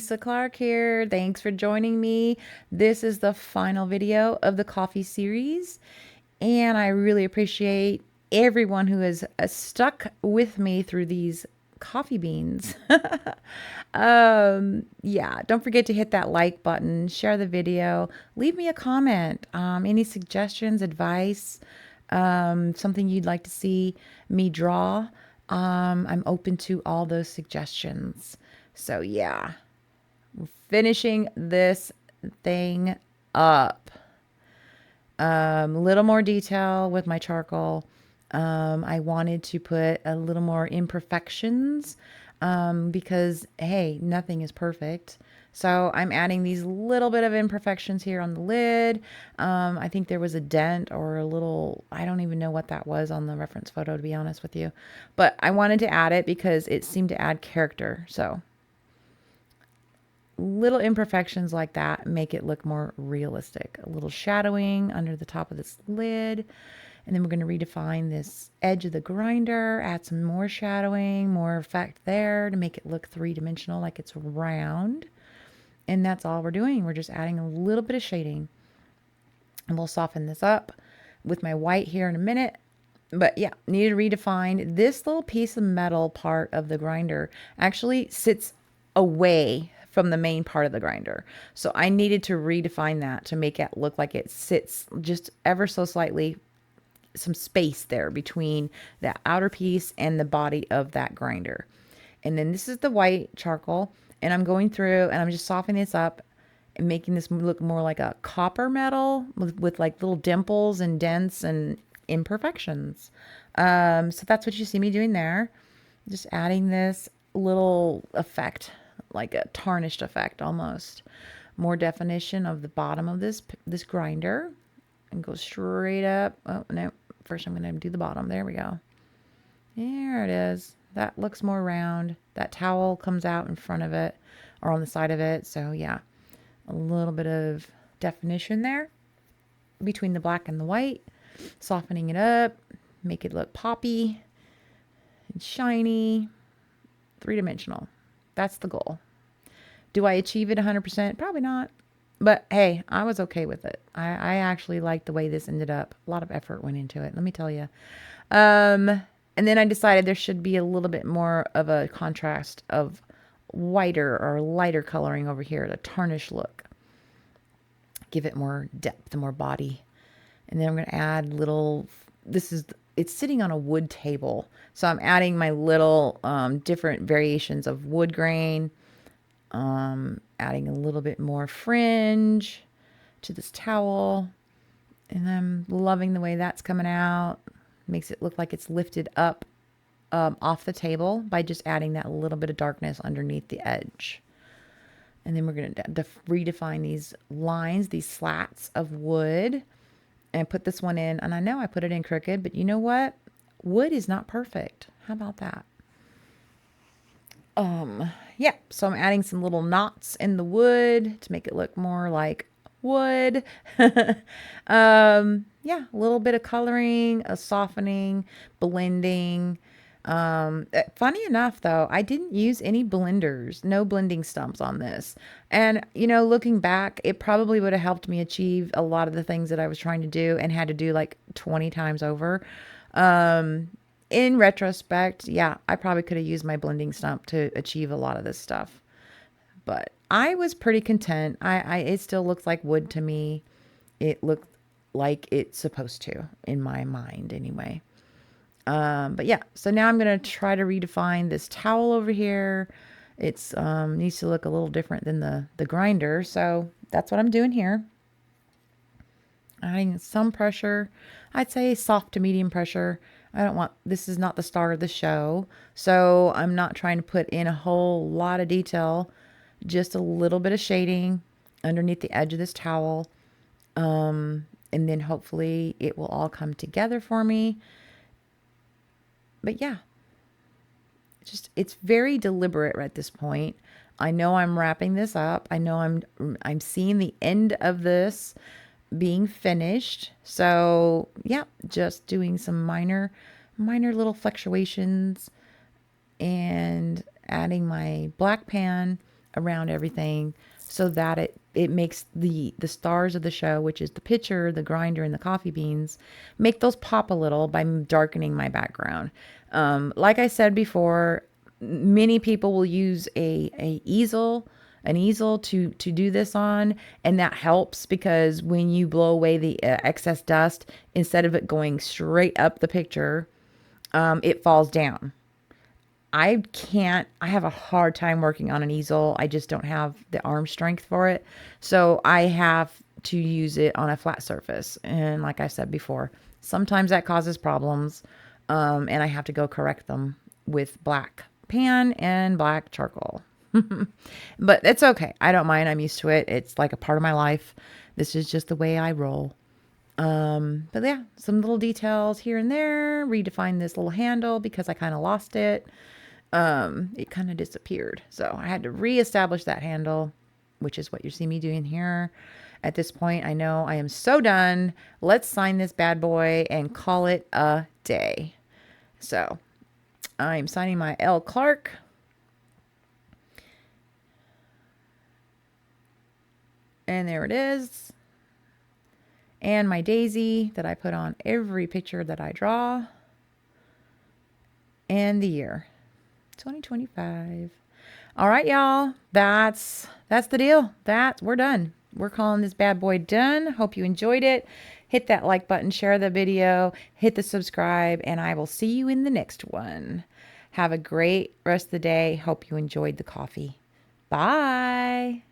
Lisa Clark here. Thanks for joining me. This is the final video of the coffee series, and I really appreciate everyone who has stuck with me through these coffee beans. Yeah, don't forget to hit that like button, share the video, leave me a comment, any suggestions, advice, something you'd like to see me draw. I'm open to all those suggestions. So yeah, finishing this thing up. Little more detail with my charcoal. I wanted to put a little more imperfections because, hey, nothing is perfect. So I'm adding these little bit of imperfections here on the lid. I think there was a dent or a little, I don't even know what that was on the reference photo, to be honest with you. But I wanted to add it because it seemed to add character. So little imperfections like that make it look more realistic. A little shadowing under the top of this lid. And then we're going to redefine this edge of the grinder, add some more shadowing, more effect there to make it look three-dimensional, like it's round. And that's all we're doing. We're just adding a little bit of shading. And we'll soften this up with my white here in a minute. But yeah, need to redefine. This little piece of metal part of the grinder actually sits away from the main part of the grinder. So I needed to redefine that to make it look like it sits just ever so slightly, some space there between the outer piece and the body of that grinder. And then this is the white charcoal, and I'm going through and I'm just softening this up and making this look more like a copper metal with like little dimples and dents and imperfections. So that's what you see me doing there. Just adding this little effect, like a tarnished effect almost. More definition of the bottom of this grinder, and go straight up. Oh no, first I'm going to do the bottom. There we go. There it is. That looks more round. That towel comes out in front of it or on the side of it. So yeah, a little bit of definition there between the black and the white, softening it up, make it look poppy and shiny, three-dimensional. That's the goal. Do I achieve it 100%? Probably not. But hey, I was okay with it. I actually liked the way this ended up. A lot of effort went into it, let me tell you. And then I decided there should be a little bit more of a contrast of whiter or lighter coloring over here, the tarnish look. Give it more depth, more body. And then I'm going to add little, it's sitting on a wood table. So I'm adding my little different variations of wood grain, adding a little bit more fringe to this towel. And I'm loving the way that's coming out. Makes it look like it's lifted up off the table by just adding that little bit of darkness underneath the edge. And then we're going to redefine these lines, these slats of wood, and put this one in. And I know I put it in crooked, but you know what? Wood is not perfect. How about that? Yeah, so I'm adding some little knots in the wood to make it look more like wood. Yeah, a little bit of coloring, a softening, blending. Funny enough, though, I didn't use any blenders, no blending stumps on this. And, you know, looking back, it probably would have helped me achieve a lot of the things that I was trying to do and had to do like 20 times over. In retrospect, yeah, I probably could have used my blending stump to achieve a lot of this stuff. But I was pretty content. It still looks like wood to me. It looked like it's supposed to, in my mind anyway. But yeah, so now I'm going to try to redefine this towel over here. It's needs to look a little different than the grinder. So that's what I'm doing here. Adding some pressure. I'd say soft to medium pressure. This is not the star of the show. So I'm not trying to put in a whole lot of detail, just a little bit of shading underneath the edge of this towel. And then hopefully it will all come together for me. But yeah, it's very deliberate at this point. I know I'm wrapping this up. I know I'm seeing the end of this being finished. So yeah, just doing some minor little fluctuations and adding my black pan around everything so that it makes the stars of the show, which is the pitcher, the grinder, and the coffee beans, make those pop a little by darkening my background. Like I said before, many people will use a easel, an easel to do this on, and that helps because when you blow away the excess dust, instead of it going straight up the picture, it falls down. I have a hard time working on an easel. I just don't have the arm strength for it. So I have to use it on a flat surface. And like I said before, sometimes that causes problems. And I have to go correct them with black pan and black charcoal. But it's okay. I don't mind. I'm used to it. It's like a part of my life. This is just the way I roll. But yeah, some little details here and there. Redefine this little handle because I kind of lost it. It kind of disappeared. So I had to reestablish that handle, which is what you see me doing here. At this point, I know I am so done. Let's sign this bad boy and call it a day. So I'm signing my L. Clark. And there it is. And my daisy that I put on every picture that I draw. And the year. 2025. All right, y'all. That's the deal. We're done. We're calling this bad boy done. Hope you enjoyed it. Hit that like button, share the video, hit the subscribe, and I will see you in the next one. Have a great rest of the day. Hope you enjoyed the coffee. Bye.